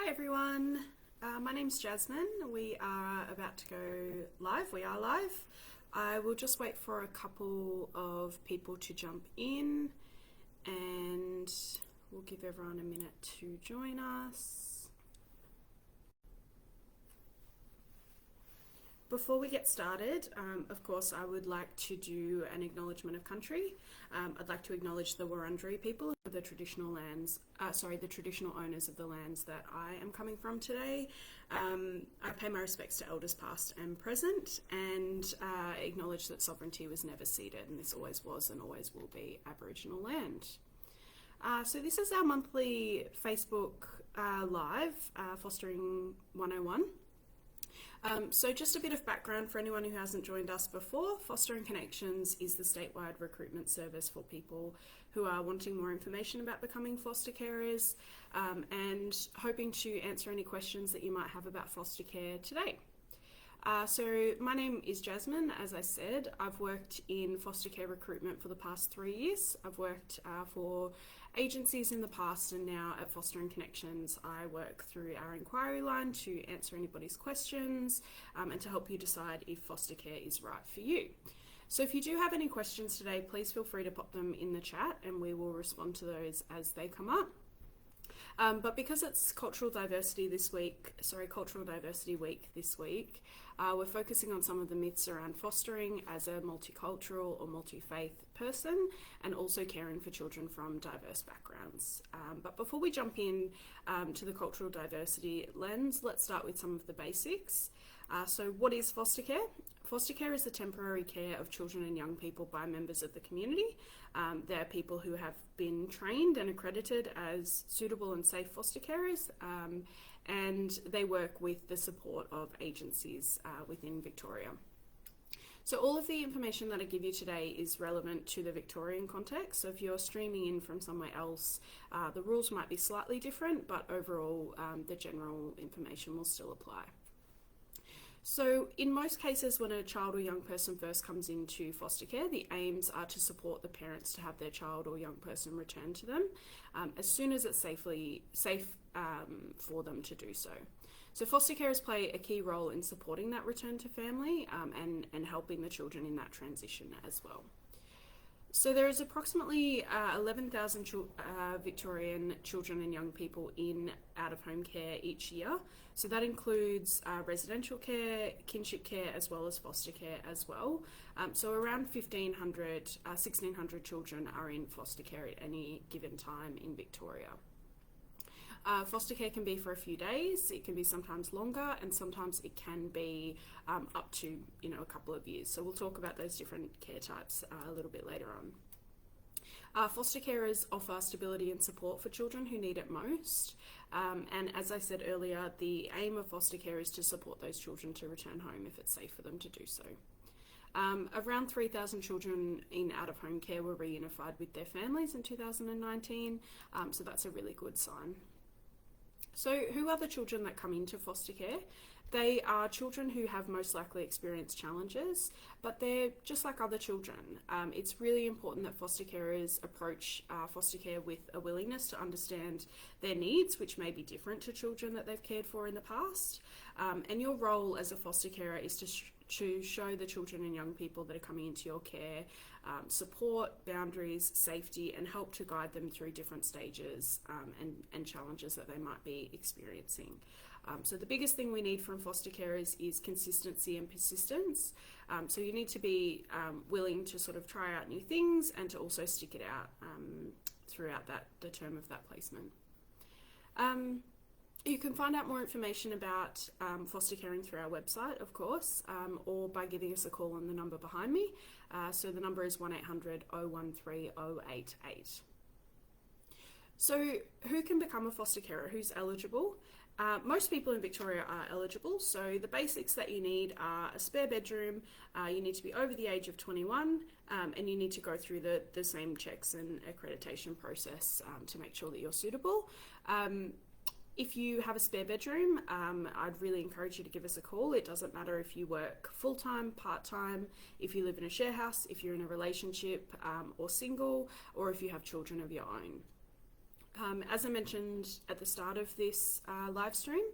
everyone, my name's Jasmine. We are about to go live. We are live. I will just wait for a couple of people to jump in and we'll give everyone a minute to join us. Before we get started, of course, I would like to do an acknowledgement of country. I'd like to acknowledge the Wurundjeri people, the traditional the traditional owners of the lands that I am coming from today. I pay my respects to elders past and present, and acknowledge that sovereignty was never ceded, and this always was and always will be Aboriginal land. So this is our monthly Facebook Live, Fostering 101. So just a bit of background for anyone who hasn't joined us before. Fostering Connections is the statewide recruitment service for people who are wanting more information about becoming foster carers and hoping to answer any questions that you might have about foster care today. So my name is Jasmine. As I said, I've worked in foster care recruitment for the past 3 years. I've worked for agencies in the past, and now at Fostering Connections I work through our inquiry line to answer anybody's questions and to help you decide if foster care is right for you. So if you do have any questions today, please feel free to pop them in the chat and we will respond to those as they come up. But because it's Cultural Diversity Week this week, we're focusing on some of the myths around fostering as a multicultural or multi-faith person, and also caring for children from diverse backgrounds. But before we jump in to the cultural diversity lens, let's start with some of the basics. So what is foster care? Foster care is the temporary care of children and young people by members of the community. They're people who have been trained and accredited as suitable and safe foster carers, and they work with the support of agencies within Victoria. So all of the information that I give you today is relevant to the Victorian context. So if you're streaming in from somewhere else, the rules might be slightly different, but overall the general information will still apply. So in most cases, when a child or young person first comes into foster care, the aims are to support the parents to have their child or young person returned to them as soon as it's safe for them to do so. So foster carers play a key role in supporting that return to family and helping the children in that transition as well. So there is approximately 11,000 Victorian children and young people in out-of-home care each year. So that includes residential care, kinship care, as well as foster care as well. So around 1,600 children are in foster care at any given time in Victoria. Foster care can be for a few days, it can be sometimes longer, and sometimes it can be up to a couple of years. So we'll talk about those different care types a little bit later on. Foster carers offer stability and support for children who need it most. And as I said earlier, the aim of foster care is to support those children to return home if it's safe for them to do so. Around 3,000 children in out-of-home care were reunified with their families in 2019, so that's a really good sign. So who are the children that come into foster care? They are children who have most likely experienced challenges, but they're just like other children. It's really important that foster carers approach foster care with a willingness to understand their needs, which may be different to children that they've cared for in the past. And your role as a foster carer is to show the children and young people that are coming into your care support, boundaries, safety, and help to guide them through different stages and challenges that they might be experiencing. So the biggest thing we need from foster carers is consistency and persistence. So you need to be willing to sort of try out new things and to also stick it out throughout the term of that placement. You can find out more information about foster caring through our website, of course, or by giving us a call on the number behind me. So the number is 1800 013 088. So who can become a foster carer? Who's eligible? Most people in Victoria are eligible, so the basics that you need are a spare bedroom, you need to be over the age of 21, and you need to go through the same checks and accreditation process to make sure that you're suitable. If you have a spare bedroom, I'd really encourage you to give us a call. It doesn't matter if you work full-time, part-time, if you live in a share house, if you're in a relationship or single, or if you have children of your own. As I mentioned at the start of this live stream,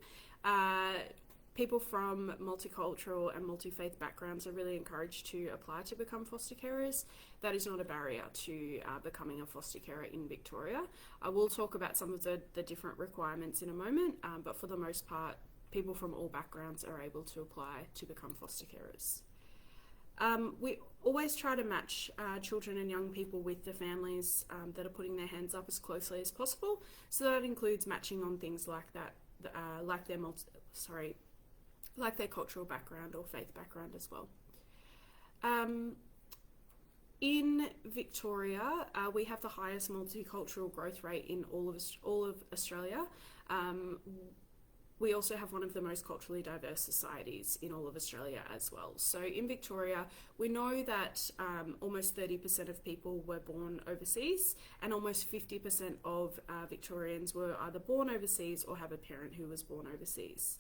people from multicultural and multi-faith backgrounds are really encouraged to apply to become foster carers. That is not a barrier to becoming a foster carer in Victoria. I will talk about some of the different requirements in a moment, but for the most part, people from all backgrounds are able to apply to become foster carers. We always try to match children and young people with the families that are putting their hands up as closely as possible. So that includes matching on things like that, like their cultural background or faith background as well. In Victoria, we have the highest multicultural growth rate in all of Australia. We also have one of the most culturally diverse societies in all of Australia as well. So in Victoria, we know that almost 30% of people were born overseas, and almost 50% of Victorians were either born overseas or have a parent who was born overseas.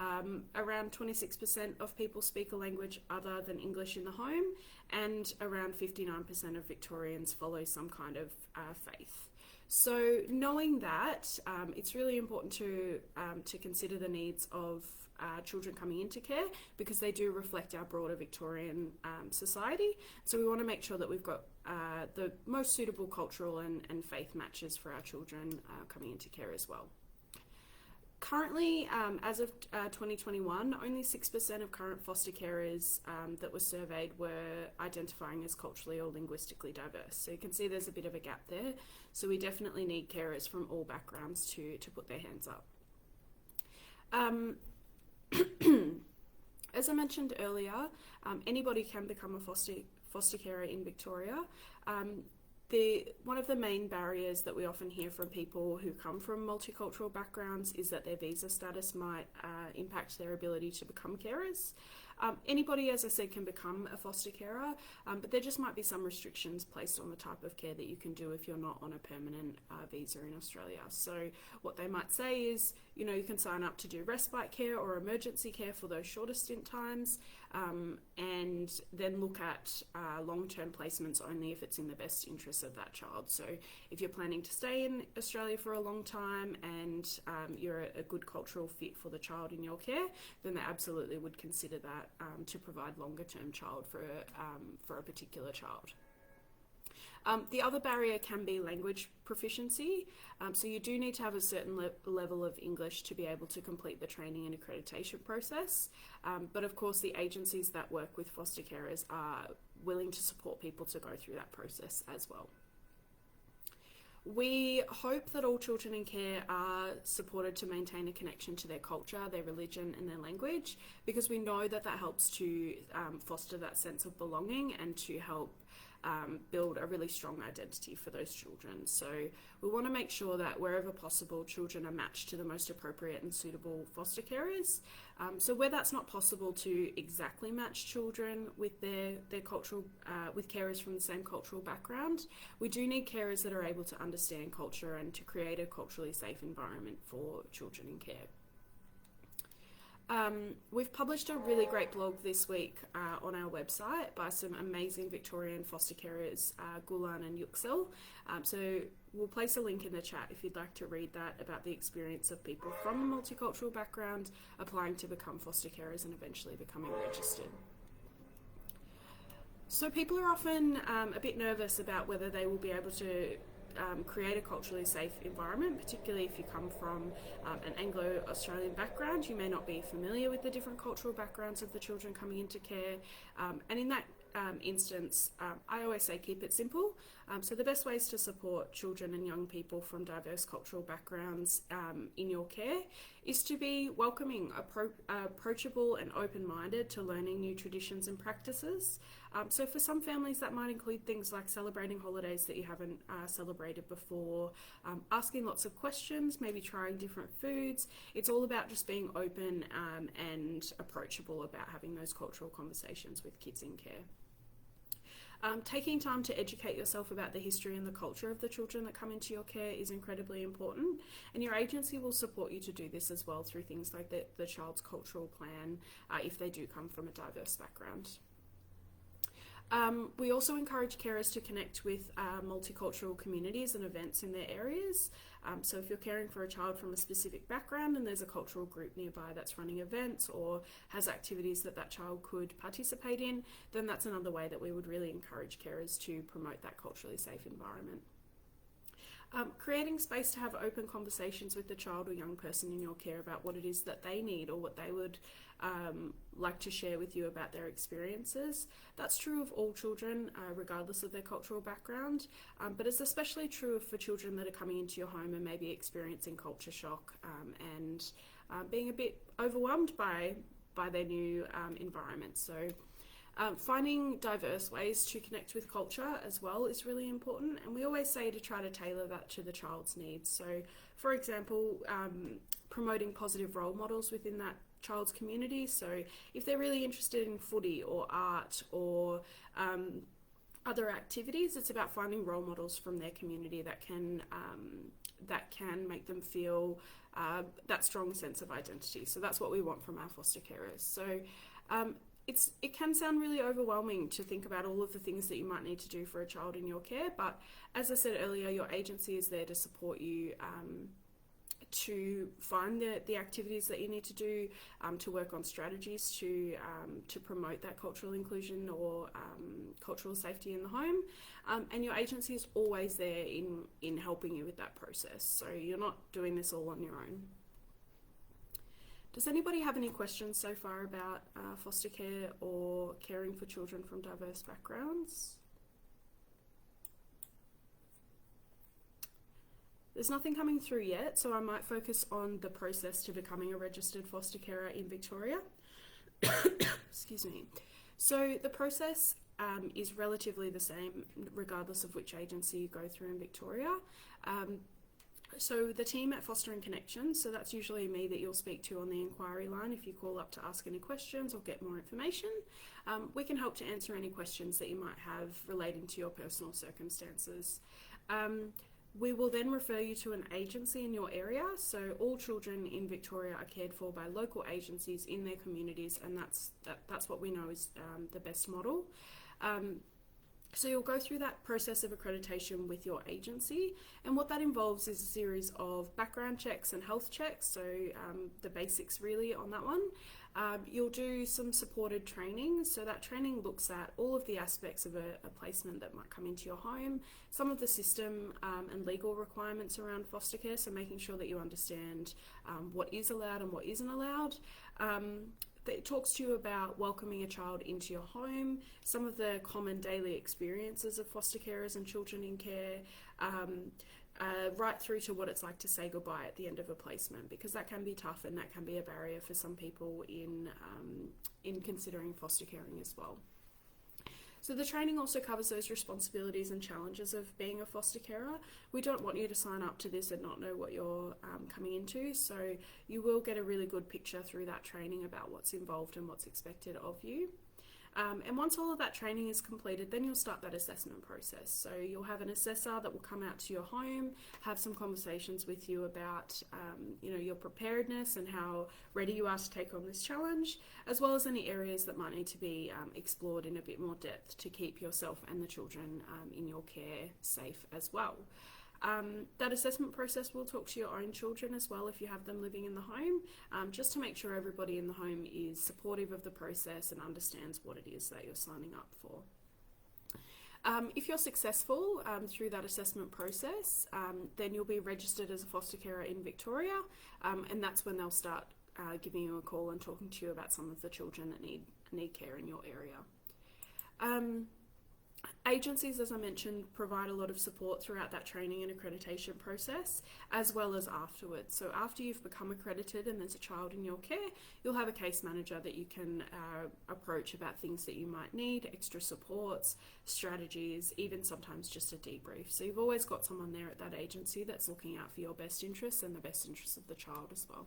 Around 26% of people speak a language other than English in the home, and around 59% of Victorians follow some kind of faith. So knowing that, it's really important to consider the needs of children coming into care, because they do reflect our broader Victorian society. So we want to make sure that we've got the most suitable cultural and faith matches for our children coming into care as well. Currently, as of 2021, only 6% of current foster carers that were surveyed were identifying as culturally or linguistically diverse. So you can see there's a bit of a gap there. So we definitely need carers from all backgrounds to put their hands up. As I mentioned earlier, anybody can become a foster carer in Victoria. One of the main barriers that we often hear from people who come from multicultural backgrounds is that their visa status might impact their ability to become carers. Anybody, as I said, can become a foster carer, but there just might be some restrictions placed on the type of care that you can do if you're not on a permanent visa in Australia. So what they might say is, you can sign up to do respite care or emergency care for those shorter stint times, and then look at long-term placements only if it's in the best interest of that child. So if you're planning to stay in Australia for a long time and you're a good cultural fit for the child in your care, then they absolutely would consider that to provide longer-term child for a particular child. The other barrier can be language proficiency. So you do need to have a certain level of English to be able to complete the training and accreditation process. But of course, the agencies that work with foster carers are willing to support people to go through that process as well. We hope that all children in care are supported to maintain a connection to their culture, their religion and their language, because we know that helps to foster that sense of belonging and to help build a really strong identity for those children. So we want to make sure that wherever possible, children are matched to the most appropriate and suitable foster carers. So where that's not possible to exactly match children with their cultural, with carers from the same cultural background, we do need carers that are able to understand culture and to create a culturally safe environment for children in care. We've published a really great blog this week on our website by some amazing Victorian foster carers, Gulan and Yuxel. So we'll place a link in the chat if you'd like to read that about the experience of people from a multicultural background applying to become foster carers and eventually becoming registered. So people are often a bit nervous about whether they will be able to create a culturally safe environment, particularly if you come from an Anglo-Australian background. You may not be familiar with the different cultural backgrounds of the children coming into care, and in that instance, I always say keep it simple. So the best ways to support children and young people from diverse cultural backgrounds in your care is to be welcoming, approachable and open-minded to learning new traditions and practices. So for some families that might include things like celebrating holidays that you haven't celebrated before, asking lots of questions, maybe trying different foods. It's all about just being open and approachable about having those cultural conversations with kids in care. Taking time to educate yourself about the history and the culture of the children that come into your care is incredibly important, and your agency will support you to do this as well through things like the child's cultural plan if they do come from a diverse background. We also encourage carers to connect with multicultural communities and events in their areas. So if you're caring for a child from a specific background and there's a cultural group nearby that's running events or has activities that that child could participate in, then that's another way that we would really encourage carers to promote that culturally safe environment. Creating space to have open conversations with the child or young person in your care about what it is that they need or what they would like to share with you about their experiences. That's true of all children, regardless of their cultural background, but it's especially true for children that are coming into your home and maybe experiencing culture shock and being a bit overwhelmed by their new environment. So finding diverse ways to connect with culture as well is really important, and we always say to try to tailor that to the child's needs. So for example, promoting positive role models within that child's community. So if they're really interested in footy or art or other activities, it's about finding role models from their community that can make them feel that strong sense of identity. So that's what we want from our foster carers. So it can sound really overwhelming to think about all of the things that you might need to do for a child in your care, but as I said earlier, your agency is there to support you to find the activities that you need to do, to work on strategies to promote that cultural inclusion or cultural safety in the home, and your agency is always there in helping you with that process, so you're not doing this all on your own. Does anybody have any questions so far about foster care or caring for children from diverse backgrounds? There's nothing coming through yet, so I might focus on the process to becoming a registered foster carer in Victoria. Excuse me. So the process is relatively the same regardless of which agency you go through in Victoria. So the team at Fostering Connections, so that's usually me that you'll speak to on the inquiry line if you call up to ask any questions or get more information. We can help to answer any questions that you might have relating to your personal circumstances. We will then refer you to an agency in your area. So all children in Victoria are cared for by local agencies in their communities, and that's what we know is the best model. So you'll go through that process of accreditation with your agency, and what that involves is a series of background checks and health checks, so the basics really on that one. You'll do some supported training, so that training looks at all of the aspects of a placement that might come into your home, some of the system and legal requirements around foster care, so making sure that you understand what is allowed and what isn't allowed. It talks to you about welcoming a child into your home, some of the common daily experiences of foster carers and children in care, right through to what it's like to say goodbye at the end of a placement, because that can be tough and that can be a barrier for some people in considering foster caring as well. So the training also covers those responsibilities and challenges of being a foster carer. We don't want you to sign up to this and not know what you're coming into, so you will get a really good picture through that training about what's involved and what's expected of you. And once all of that training is completed, then you'll start that assessment process. So you'll have an assessor that will come out to your home, have some conversations with you about your preparedness and how ready you are to take on this challenge, as well as any areas that might need to be explored in a bit more depth to keep yourself and the children in your care safe as well. That assessment process will talk to your own children as well if you have them living in the home, just to make sure everybody in the home is supportive of the process and understands what it is that you're signing up for. If you're successful through that assessment process, then you'll be registered as a foster carer in Victoria, and that's when they'll start giving you a call and talking to you about some of the children that need care in your area. Agencies, as I mentioned, provide a lot of support throughout that training and accreditation process, as well as afterwards. So after you've become accredited and there's a child in your care, you'll have a case manager that you can approach about things that you might need, extra supports, strategies, even sometimes just a debrief. So you've always got someone there at that agency that's looking out for your best interests and the best interests of the child as well.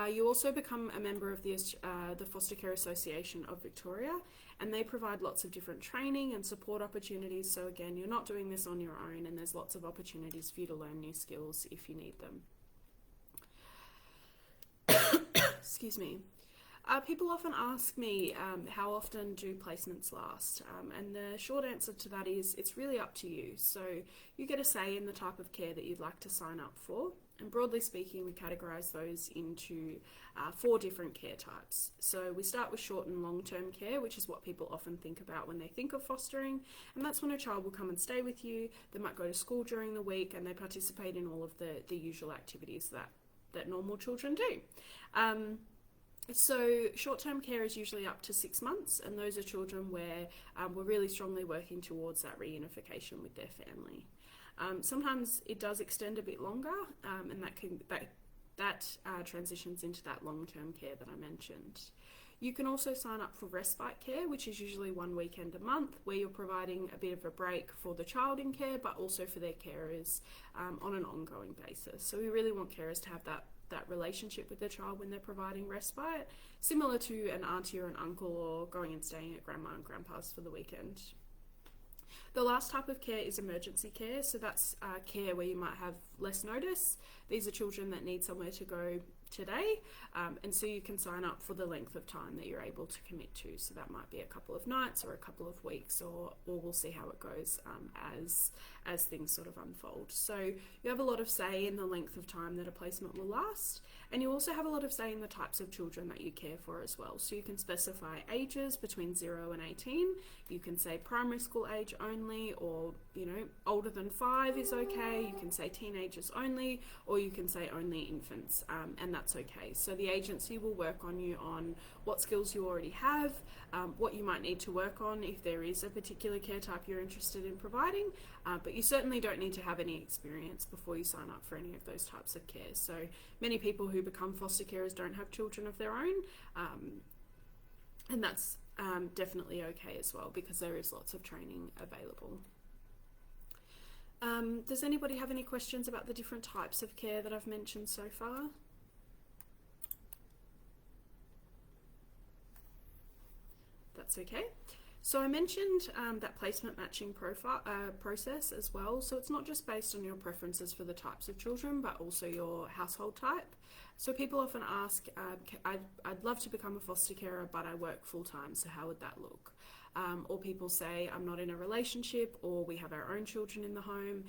You also become a member of the Foster Care Association of Victoria, and they provide lots of different training and support opportunities. So again, you're not doing this on your own, and there's lots of opportunities for you to learn new skills if you need them. Excuse me. People often ask me how often do placements last, and the short answer to that is it's really up to you. So you get a say in the type of care that you'd like to sign up for, and broadly speaking we categorise those into 4 different care types. So we start with short and long-term care, which is what people often think about when they think of fostering, and that's when a child will come and stay with you. They might go to school during the week and they participate in all of the usual activities that normal children do. So short-term care is usually up to 6 months, and those are children where we're really strongly working towards that reunification with their family. Sometimes it does extend a bit longer, and that transitions into that long-term care that I mentioned. You can also sign up for respite care, which is usually 1 weekend a month, where you're providing a bit of a break for the child in care, but also for their carers on an ongoing basis. So we really want carers to have that relationship with their child when they're providing respite, similar to an auntie or an uncle, or going and staying at grandma and grandpa's for the weekend. The last type of care is emergency care, so that's care where you might have less notice. These are children that need somewhere to go today, and so you can sign up for the length of time that you're able to commit to. So that might be a couple of nights or a couple of weeks, or we'll see how it goes as things sort of unfold. So you have a lot of say in the length of time that a placement will last, and you also have a lot of say in the types of children that you care for as well. So you can specify ages between 0 and 18. You can say primary school age only, or older than 5 is okay. You can say teenagers only, or you can say only infants, and that's okay. So the agency will work on you on what skills you already have, what you might need to work on if there is a particular care type you're interested in providing, but you certainly don't need to have any experience before you sign up for any of those types of care. So many people who become foster carers don't have children of their own, and that's definitely okay as well, because there is lots of training available. Does anybody have any questions about the different types of care that I've mentioned so far? That's okay. So I mentioned that placement matching process as well. So it's not just based on your preferences for the types of children, but also your household type. So people often ask, I'd love to become a foster carer, but I work full-time, so how would that look? Or people say, I'm not in a relationship, or we have our own children in the home.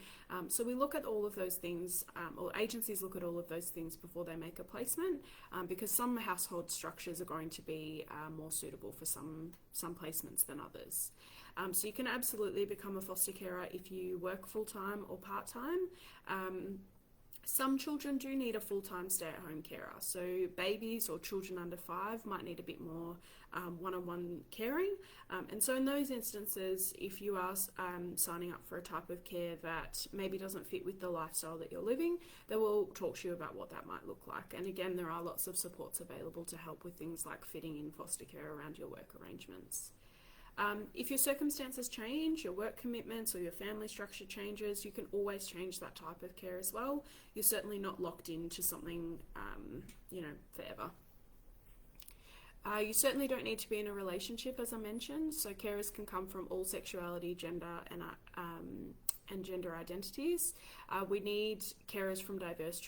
So we look at all of those things, or agencies look at all of those things before they make a placement, because some household structures are going to be more suitable for some placements than others. So you can absolutely become a foster carer if you work full-time or part-time. Some children do need a full-time stay-at-home carer. So babies or children under 5 might need a bit more one-on-one caring. And so in those instances, if you are signing up for a type of care that maybe doesn't fit with the lifestyle that you're living, they will talk to you about what that might look like. And again, there are lots of supports available to help with things like fitting in foster care around your work arrangements. If your circumstances change, your work commitments or your family structure changes, you can always change that type of care as well. You're certainly not locked into something, forever. You certainly don't need to be in a relationship, as I mentioned. So carers can come from all sexuality, gender, and gender identities. We need carers from diverse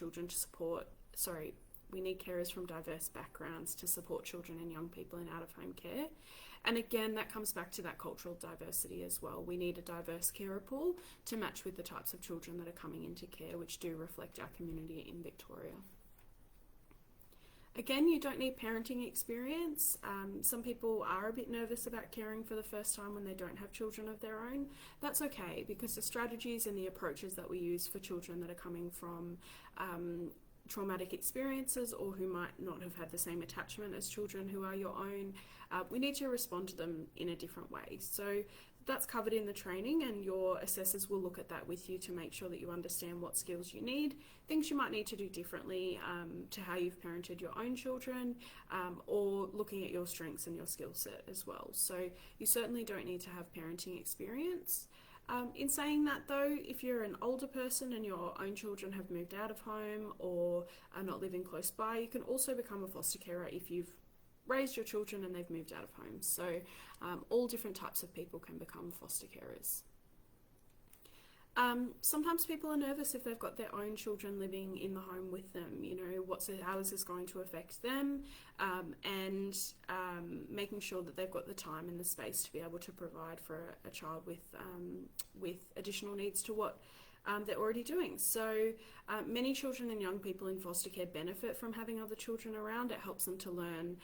backgrounds to support children and young people in out-of-home care. And again, that comes back to that cultural diversity as well. We need a diverse carer pool to match with the types of children that are coming into care, which do reflect our community in Victoria. Again, you don't need parenting experience. Some people are a bit nervous about caring for the first time when they don't have children of their own. That's okay, because the strategies and the approaches that we use for children that are coming from traumatic experiences, or who might not have had the same attachment as children who are your own, we need to respond to them in a different way. So that's covered in the training, and your assessors will look at that with you to make sure that you understand what skills you need, things you might need to do differently to how you've parented your own children, or looking at your strengths and your skill set as well. So you certainly don't need to have parenting experience. In saying that though, if you're an older person and your own children have moved out of home or are not living close by, you can also become a foster carer if you've raised your children and they've moved out of home. So all different types of people can become foster carers. Sometimes people are nervous if they've got their own children living in the home with them. You know, how is this going to affect them? And making sure that they've got the time and the space to be able to provide for a child with additional needs to what they're already doing. So many children and young people in foster care benefit from having other children around. It helps them to learn,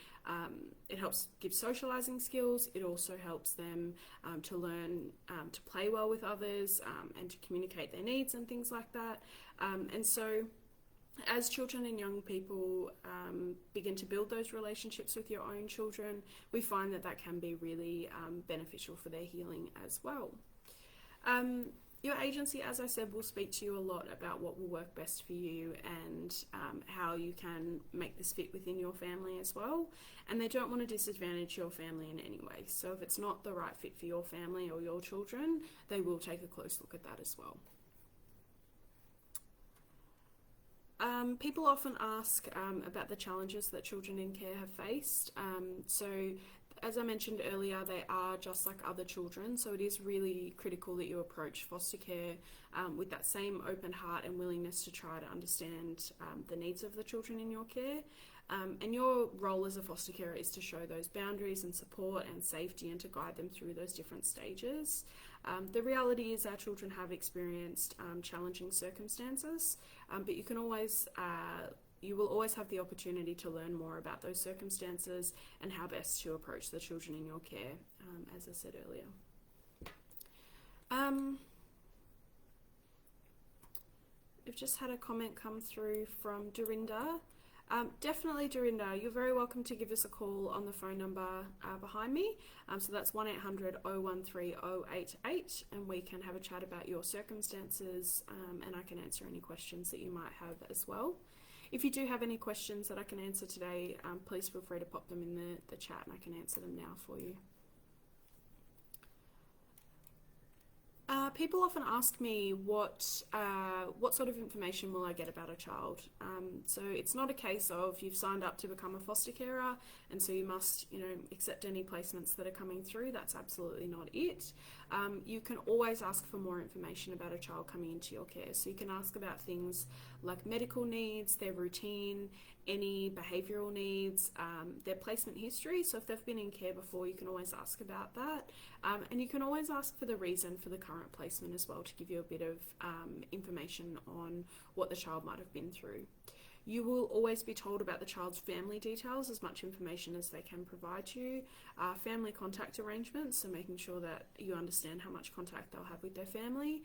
it helps give socializing skills. It also helps them to learn to play well with others and to communicate their needs and things like that. And so as children and young people begin to build those relationships with your own children, we find that that can be really beneficial for their healing as well. Your agency, as I said, will speak to you a lot about what will work best for you and how you can make this fit within your family as well. And they don't want to disadvantage your family in any way. So if it's not the right fit for your family or your children, they will take a close look at that as well. People often ask about the challenges that children in care have faced. So as I mentioned earlier, they are just like other children, so it is really critical that you approach foster care with that same open heart and willingness to try to understand the needs of the children in your care. And your role as a foster carer is to show those boundaries and support and safety and to guide them through those different stages. The reality is our children have experienced challenging circumstances, but you will always have the opportunity to learn more about those circumstances and how best to approach the children in your care, as I said earlier. We've just had a comment come through from Dorinda. Definitely, Dorinda, you're very welcome to give us a call on the phone number behind me. So that's 1-800-013-088, and we can have a chat about your circumstances, and I can answer any questions that you might have as well. If you do have any questions that I can answer today, please feel free to pop them in the chat and I can answer them now for you. People often ask me what sort of information will I get about a child. So it's not a case of you've signed up to become a foster carer and so you must, accept any placements that are coming through. That's absolutely not it. You can always ask for more information about a child coming into your care. So you can ask about things like medical needs, their routine, any behavioural needs, their placement history. So if they've been in care before, you can always ask about that. And you can always ask for the reason for the current placement as well to give you a bit of information on what the child might have been through. You will always be told about the child's family details, as much information as they can provide you. Family contact arrangements, so making sure that you understand how much contact they'll have with their family,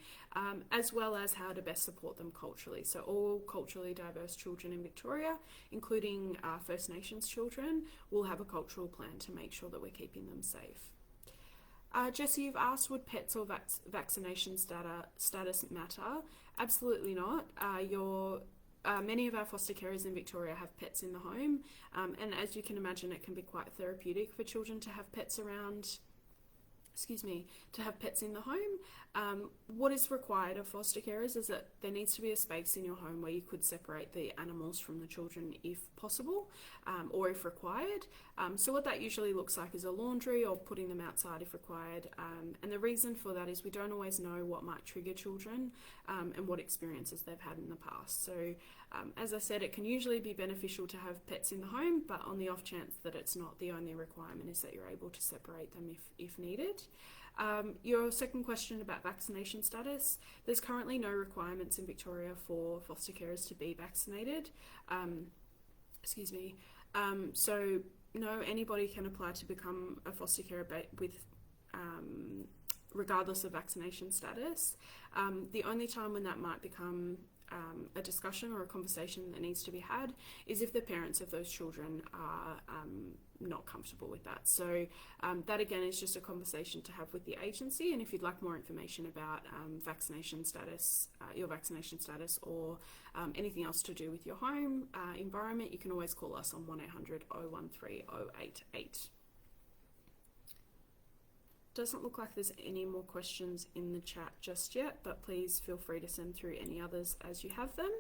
as well as how to best support them culturally. So all culturally diverse children in Victoria, including First Nations children, will have a cultural plan to make sure that we're keeping them safe. Jessie, you've asked, would pets or vaccination status matter? Absolutely not. Many of our foster carers in Victoria have pets in the home, and as you can imagine, it can be quite therapeutic for children to have pets around, to have pets in the home. What is required of foster carers is that there needs to be a space in your home where you could separate the animals from the children if possible, or if required. So what that usually looks like is a laundry or putting them outside if required. And the reason for that is we don't always know what might trigger children and what experiences they've had in the past. So as I said, it can usually be beneficial to have pets in the home, but on the off chance that it's not, the only requirement is that you're able to separate them if needed. Your second question about vaccination status, there's currently no requirements in Victoria for foster carers to be vaccinated. So no, anybody can apply to become a foster carer with regardless of vaccination status. The only time when that might become a discussion or a conversation that needs to be had is if the parents of those children are not comfortable with that. So that again is just a conversation to have with the agency, and if you'd like more information about vaccination status, your vaccination status, or anything else to do with your home environment, you can always call us on 1-800-013-088. Doesn't look like there's any more questions in the chat just yet, but please feel free to send through any others as you have them.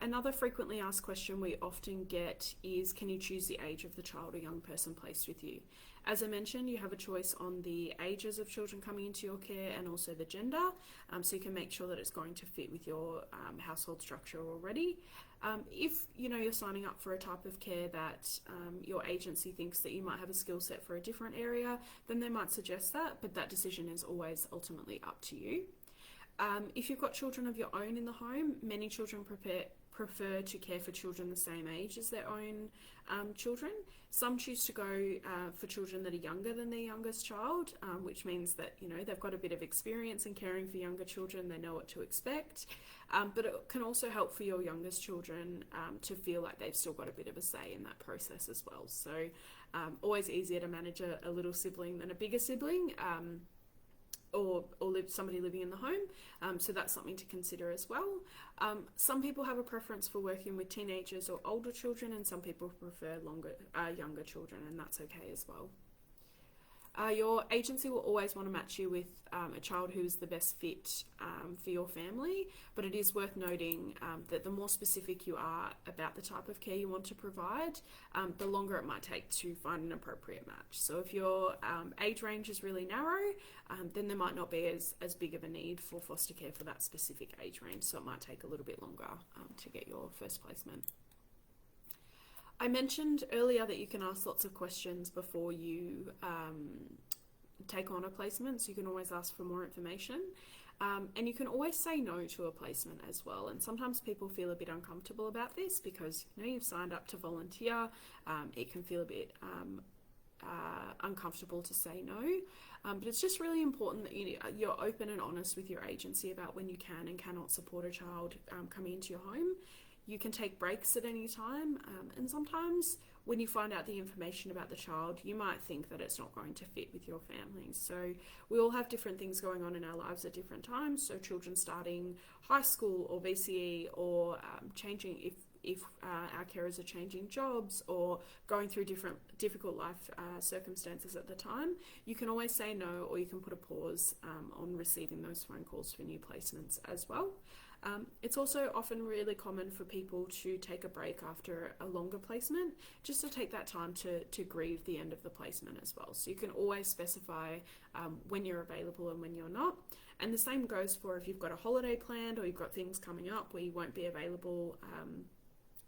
Another frequently asked question we often get is, can you choose the age of the child or young person placed with you? As I mentioned, you have a choice on the ages of children coming into your care and also the gender, so you can make sure that it's going to fit with your household structure already. If you're signing up for a type of care that your agency thinks that you might have a skill set for a different area, then they might suggest that, but that decision is always ultimately up to you. If you've got children of your own in the home, many children prefer to care for children the same age as their own children. Some choose to go for children that are younger than their youngest child, which means that they've got a bit of experience in caring for younger children, they know what to expect. But it can also help for your youngest children to feel like they've still got a bit of a say in that process as well. So always easier to manage a little sibling than a bigger sibling. Or somebody living in the home, so that's something to consider as well. Some people have a preference for working with teenagers or older children, and some people prefer younger children, and that's okay as well. Your agency will always want to match you with a child who is the best fit for your family, but it is worth noting that the more specific you are about the type of care you want to provide, the longer it might take to find an appropriate match. So if your age range is really narrow, then there might not be as big of a need for foster care for that specific age range, so it might take a little bit longer to get your first placement. I mentioned earlier that you can ask lots of questions before you take on a placement, so you can always ask for more information. And you can always say no to a placement as well. And sometimes people feel a bit uncomfortable about this because you've signed up to volunteer. It can feel a bit uncomfortable to say no. But it's just really important that you're open and honest with your agency about when you can and cannot support a child coming into your home. You can take breaks at any time, and sometimes when you find out the information about the child, you might think that it's not going to fit with your family. So we all have different things going on in our lives at different times. So children starting high school or VCE, or changing if our carers are changing jobs or going through difficult life circumstances at the time, you can always say no, or you can put a pause on receiving those phone calls for new placements as well. It's also often really common for people to take a break after a longer placement, just to take that time to grieve the end of the placement as well. So you can always specify when you're available and when you're not. And the same goes for if you've got a holiday planned or you've got things coming up where you won't be available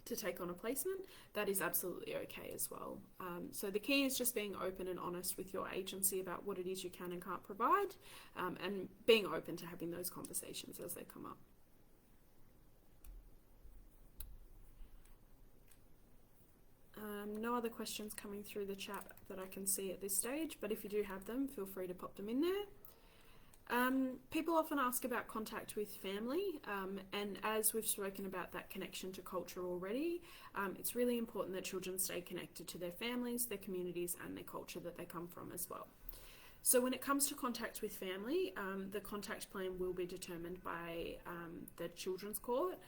to take on a placement. That is absolutely okay as well. So the key is just being open and honest with your agency about what it is you can and can't provide, and being open to having those conversations as they come up. No other questions coming through the chat that I can see at this stage, but if you do have them, feel free to pop them in there. People often ask about contact with family, and as we've spoken about that connection to culture already, it's really important that children stay connected to their families, their communities, and their culture that they come from as well. So when it comes to contact with family, the contact plan will be determined by the Children's Court,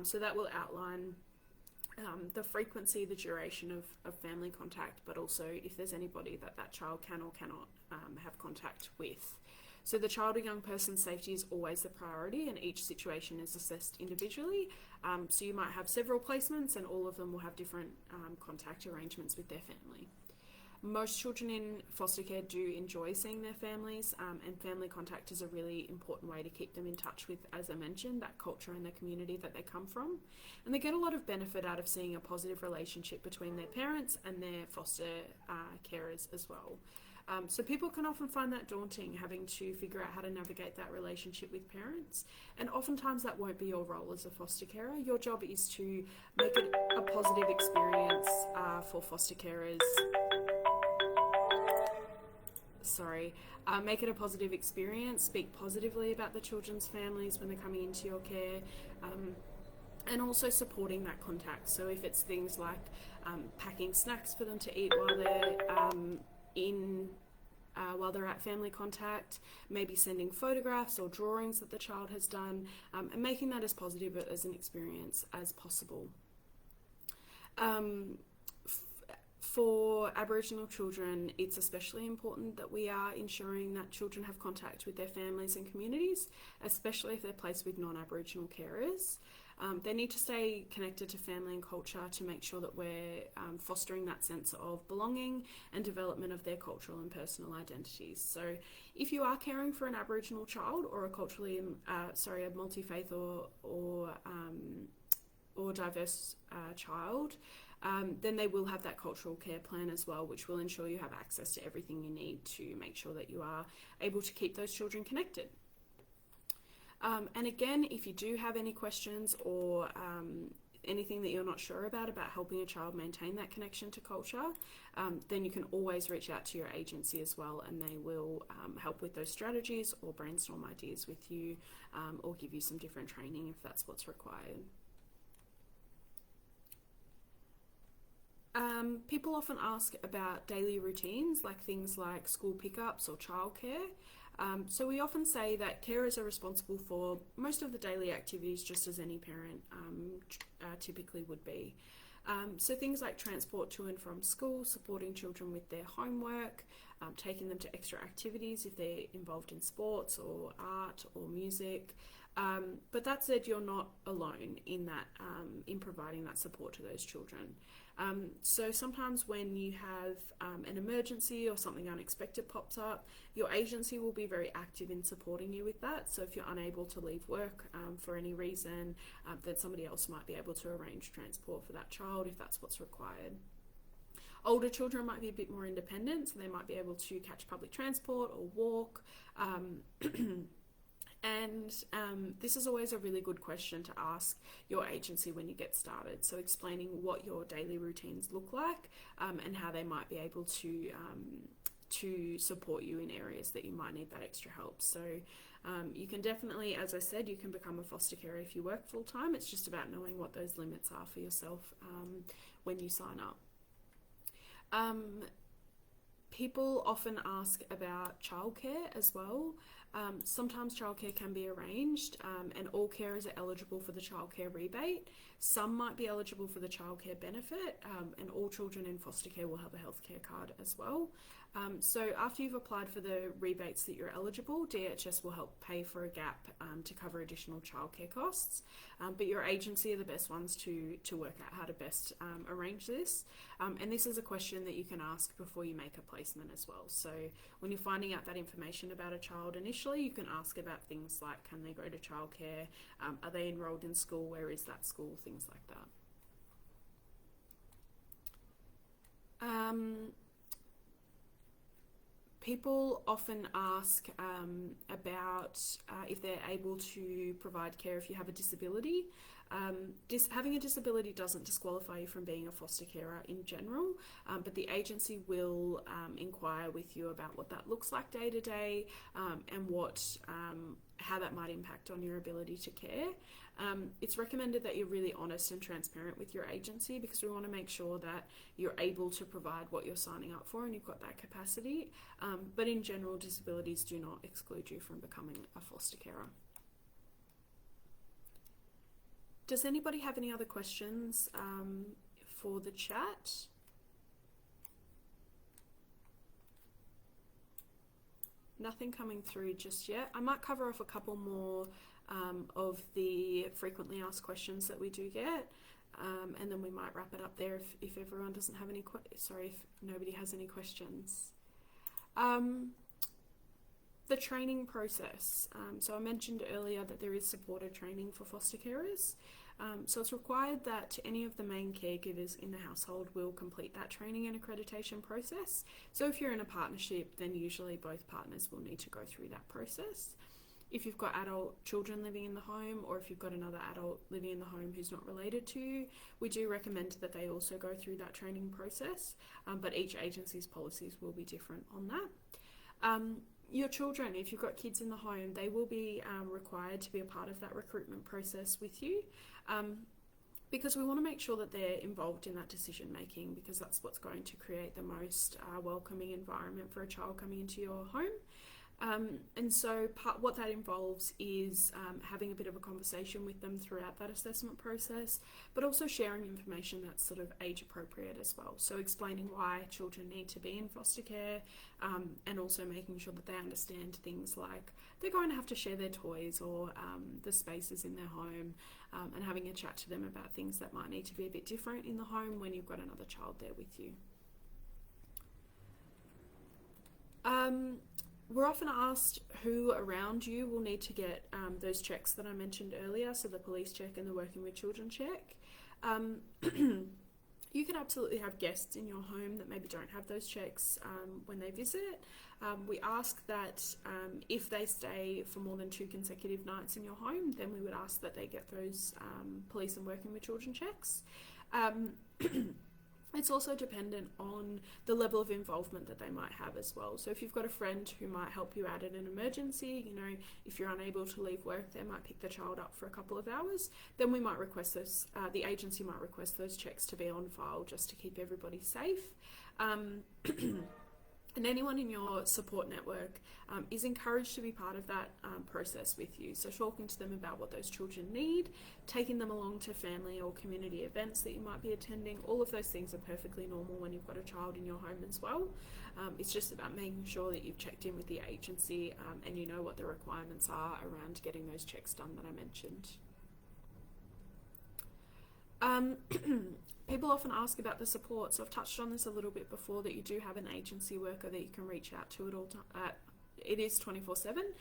so that will outline the frequency, the duration of family contact, but also if there's anybody that child can or cannot have contact with. So the child or young person's safety is always the priority, and each situation is assessed individually. So you might have several placements and all of them will have different contact arrangements with their family. Most children in foster care do enjoy seeing their families, and family contact is a really important way to keep them in touch with, as I mentioned, that culture and the community that they come from. And they get a lot of benefit out of seeing a positive relationship between their parents and their foster carers as well. So people can often find that daunting, having to figure out how to navigate that relationship with parents. And oftentimes that won't be your role as a foster carer. Your job is to make it a positive experience for foster carers. Make it a positive experience, speak positively about the children's families when they're coming into your care, and also supporting that contact. So if it's things like packing snacks for them to eat while they're at family contact, maybe sending photographs or drawings that the child has done, and making that as positive as an experience as possible. For Aboriginal children, it's especially important that we are ensuring that children have contact with their families and communities, especially if they're placed with non-Aboriginal carers. They need to stay connected to family and culture to make sure that we're fostering that sense of belonging and development of their cultural and personal identities. So if you are caring for an Aboriginal child or a a multi-faith or diverse child, then they will have that cultural care plan as well, which will ensure you have access to everything you need to make sure that you are able to keep those children connected. And again, if you do have any questions or anything that you're not sure about helping a child maintain that connection to culture, then you can always reach out to your agency as well, and they will help with those strategies or brainstorm ideas with you, or give you some different training if that's what's required. People often ask about daily routines, like things like school pickups or childcare. So we often say that carers are responsible for most of the daily activities, just as any parent typically would be. So things like transport to and from school, supporting children with their homework, taking them to extra activities if they're involved in sports or art or music. But that said, you're not alone in that, in providing that support to those children. So sometimes when you have an emergency or something unexpected pops up, your agency will be very active in supporting you with that. So if you're unable to leave work for any reason, then somebody else might be able to arrange transport for that child if that's what's required. Older children might be a bit more independent, so they might be able to catch public transport or walk. And this is always a really good question to ask your agency when you get started. So explaining what your daily routines look like, and how they might be able to support you in areas that you might need that extra help. So you can definitely, as I said, you can become a foster carer if you work full time. It's just about knowing what those limits are for yourself when you sign up. People often ask about childcare as well. Sometimes childcare can be arranged, and all carers are eligible for the childcare rebate. Some might be eligible for the childcare benefit, and all children in foster care will have a healthcare card as well. So after you've applied for the rebates that you're eligible, DHS will help pay for a gap to cover additional childcare costs. But your agency are the best ones to work out how to best arrange this. And this is a question that you can ask before you make a placement as well. So when you're finding out that information about a child initially, you can ask about things like, can they go to childcare? Are they enrolled in school? Where is that school? Things like that. People often ask about if they're able to provide care if you have a disability. Having a disability doesn't disqualify you from being a foster carer in general, but the agency will inquire with you about what that looks like day to day, and how that might impact on your ability to care. It's recommended that you're really honest and transparent with your agency, because we want to make sure that you're able to provide what you're signing up for and you've got that capacity. But in general, disabilities do not exclude you from becoming a foster carer. Does anybody have any other questions for the chat? Nothing coming through just yet. I might cover off a couple more of the frequently asked questions that we do get, and then we might wrap it up there if everyone doesn't have any if nobody has any questions. The training process. So I mentioned earlier that there is supported training for foster carers. So it's required that any of the main caregivers in the household will complete that training and accreditation process. So if you're in a partnership, then usually both partners will need to go through that process. If you've got adult children living in the home, or if you've got another adult living in the home who's not related to you, we do recommend that they also go through that training process, but each agency's policies will be different on that. Your children, if you've got kids in the home, they will be required to be a part of that recruitment process with you, because we want to make sure that they're involved in that decision making, because that's what's going to create the most welcoming environment for a child coming into your home. And so what that involves is having a bit of a conversation with them throughout that assessment process, but also sharing information that's sort of age appropriate as well. So explaining why children need to be in foster care, and also making sure that they understand things like they're going to have to share their toys or the spaces in their home, and having a chat to them about things that might need to be a bit different in the home when you've got another child there with you. We're often asked who around you will need to get those checks that I mentioned earlier, so the police check and the working with children check. You can absolutely have guests in your home that maybe don't have those checks when they visit. We ask that if they stay for more than 2 consecutive nights in your home, then we would ask that they get those police and working with children checks. It's also dependent on the level of involvement that they might have as well. So if you've got a friend who might help you out in an emergency, you know, if you're unable to leave work, they might pick the child up for a couple of hours, then we might request those, the agency might request those checks to be on file just to keep everybody safe. And anyone in your support network is encouraged to be part of that process with you. So talking to them about what those children need, taking them along to family or community events that you might be attending, all of those things are perfectly normal when you've got a child in your home as well. It's just about making sure that you've checked in with the agency and you know what the requirements are around getting those checks done that I mentioned. People often ask about the support, so I've touched on this a little bit before, that you do have an agency worker that you can reach out to at all times. It is 24/7,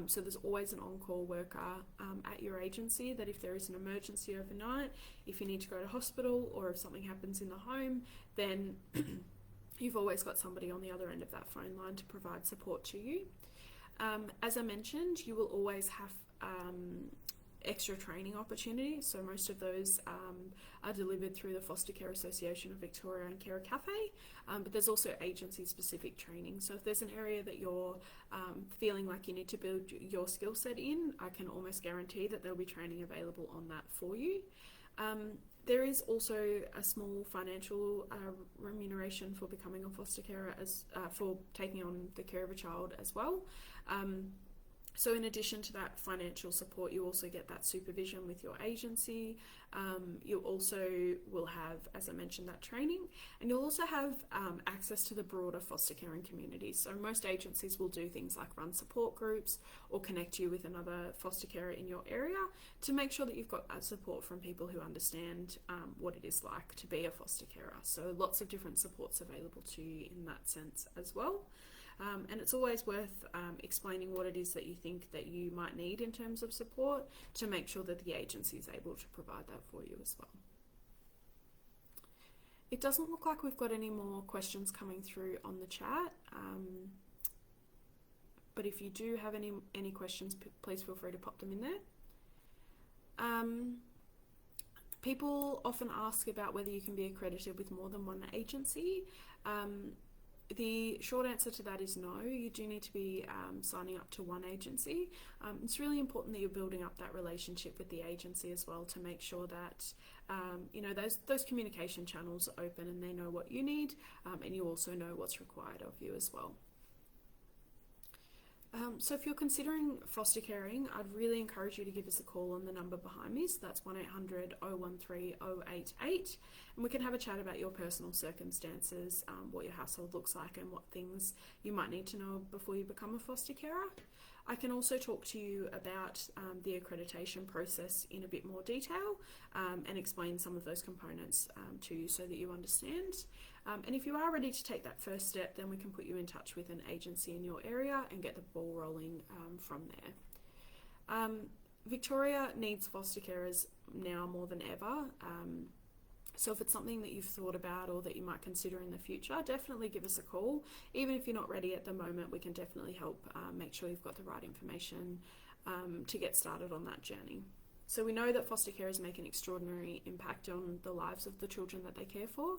so there's always an on-call worker at your agency, that if there is an emergency overnight, if you need to go to hospital or if something happens in the home, then you've always got somebody on the other end of that phone line to provide support to you. As I mentioned, you will always have extra training opportunities, so most of those are delivered through the Foster Care Association of Victoria and Carer Cafe, but there's also agency specific training. So if there's an area that you're feeling like you need to build your skill set in, I can almost guarantee that there'll be training available on that for you. There is also a small financial remuneration for becoming a foster carer, as for taking on the care of a child as well. So in addition to that financial support, you also get that supervision with your agency. You also will have, as I mentioned, that training, and you'll also have access to the broader foster caring community. So most agencies will do things like run support groups or connect you with another foster carer in your area to make sure that you've got support from people who understand what it is like to be a foster carer. So lots of different supports available to you in that sense as well. And it's always worth explaining what it is that you think that you might need in terms of support to make sure that the agency is able to provide that for you as well. It doesn't look like we've got any more questions coming through on the chat, but if you do have any questions, please feel free to pop them in there. People often ask about whether you can be accredited with more than one agency. The short answer to that is no. You do need to be signing up to one agency. It's really important that you're building up that relationship with the agency as well to make sure that you know, those communication channels are open and they know what you need, and you also know what's required of you as well. So if you're considering foster caring, I'd really encourage you to give us a call on the number behind me. So that's 1800 013 088, and we can have a chat about your personal circumstances, what your household looks like, and what things you might need to know before you become a foster carer. I can also talk to you about the accreditation process in a bit more detail, and explain some of those components to you so that you understand. And if you are ready to take that first step, then we can put you in touch with an agency in your area and get the ball rolling from there. Victoria needs foster carers now more than ever. So if it's something that you've thought about or that you might consider in the future, definitely give us a call. Even if you're not ready at the moment, we can definitely help make sure you've got the right information to get started on that journey. So we know that foster carers make an extraordinary impact on the lives of the children that they care for,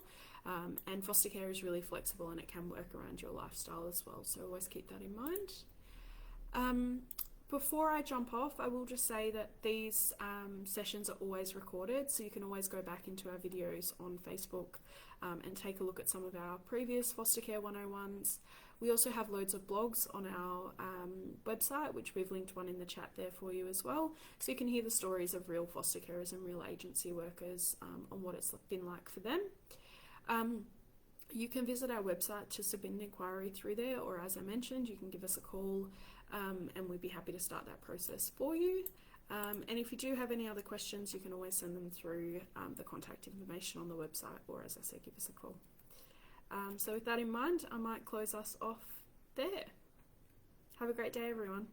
and foster care is really flexible and it can work around your lifestyle as well, so always keep that in mind. Before I jump off, I will just say that these sessions are always recorded, so you can always go back into our videos on Facebook and take a look at some of our previous foster care 101s. We also have loads of blogs on our website, which we've linked one in the chat there for you as well, so you can hear the stories of real foster carers and real agency workers on what it's been like for them. You can visit our website to submit an inquiry through there, or as I mentioned, you can give us a call and we'd be happy to start that process for you. And if you do have any other questions, you can always send them through the contact information on the website, or as I said, give us a call. So with that in mind, I might close us off there. Have a great day, everyone.